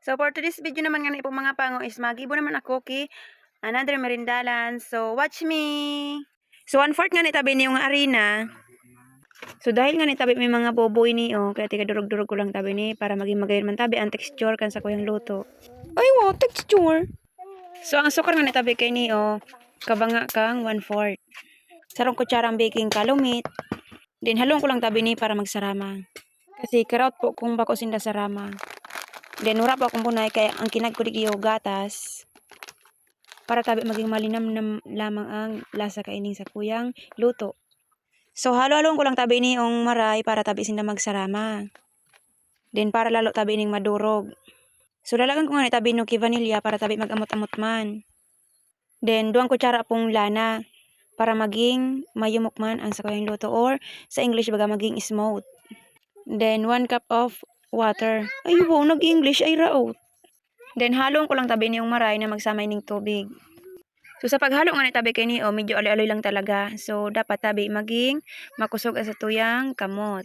So for today's video naman nga po mga pango is magibo naman ako ki another merindalan. So watch me. So 1/4 nga ni tabi ni yung arena. So dahil nga ni tabi may mga boboy ni kaya tiga durog-durog ko lang tabi ni para maging magayon man tabi ang texture kan sa kuyang luto. Ay wow, texture. So ang sukar nga ni tabi kay ni kabanga kang 1/4. Sarong kutsarang baking kalumit. Din halong ko lang tabi ni para magsarama. Kasi karaot po kung bako sinda sarama. Then ura pa akong punay kaya ang kinag ko di gatas para tabi maging malinam lamang ang lasa kaining sa kuyang luto. So halo-halong ko lang tabi ni yung maray para tabi sinda magsarama. Then para lalo tabi ning madurog. So lalagan ko nga ni tabi no ki vanilya para tabi magamot-amot man. Then 2 kutsara pong lana para maging mayumok man ang sa kuyang luto or sa English baga maging smooth. Then 1 cup of water. Ay wow, nag-English ay raot. Then halong ko lang tabi niyong maray na magsamay ning tubig. So sa paghalo nga ni tabi kay ni medyo aloy-aloy lang talaga. So dapat tabi maging makusog sa tuyang kamot.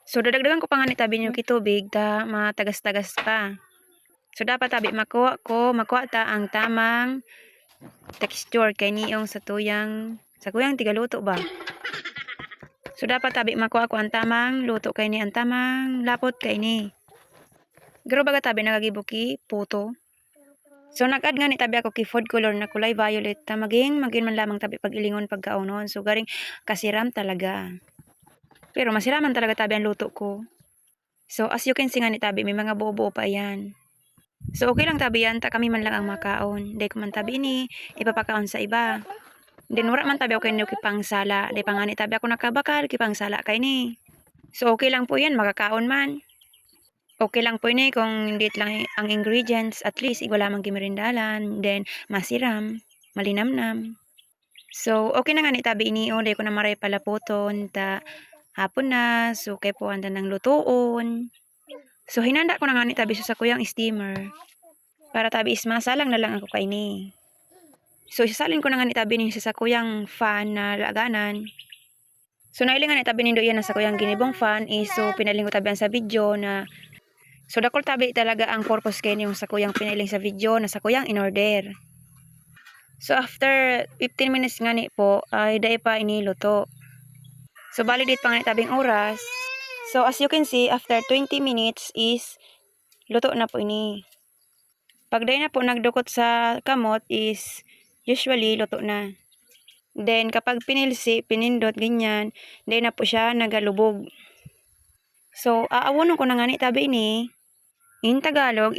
So dadagdagan ko pa nga ni tabi niyo ki tubig ta matagas-tagas pa. So dapat tabi makuha ta ang tamang texture kay niyong sa kuyang tigaluto ba. So dapat tabi makuha ko ang tamang luto kay ni ang tamang lapot kay ni. Garo baga tabi nagagibuki puto. So nag-add nga ni tabi ako ki food color na kulay violet ta maging man lamang tabi pag-ilingon pagkaunon. So garing kasiram talaga. Pero masiraman talaga tabi ang luto ko. So as you can see nga ni tabi may mga buo-buo pa yan. So okay lang tabi yan ta kami man lang ang makaon. Dahil ko man tabi ni ipapakaon sa iba. Then wala man tabi ako kay ki pang sala. Dahil pa nga ni tabi ako nakabakal ki pang sala kay ni. So okay lang po yan makakaon man. Okay lang po ini kung hindi lang ang ingredients, at least wala mang gimirindalan, then masiram, malinamnam. So okay na nga ni tabi ini dahil ko na maray palaputon ta hapon na, so kay po anda ng lutuon. So hinanda ko na nga ni tabi sa kuyang steamer para tabi is masalang na lang ako kay ni. So isasalin ko na nga ni tabi ni sa kuyang fan na laganan. So nailingan ni tabi nindo yan sa kuyang ginibong fan is so pinaling ko tabi sa video na so dakol tabi talaga ang purpose kay yung sa kuyang piniling sa video na sa kuyang in-order. So after 15 minutes nga ni po ay dai pa iniluto. So bali dit pa nga ni tabing oras. So as you can see after 20 minutes is luto na po ini. Pag dai na po nagdukot sa kamot is usually luto na. Then kapag pinindot ganyan, dai na po siya nagalubog. So aawonon ko na nga ni tabi ini in Tagalog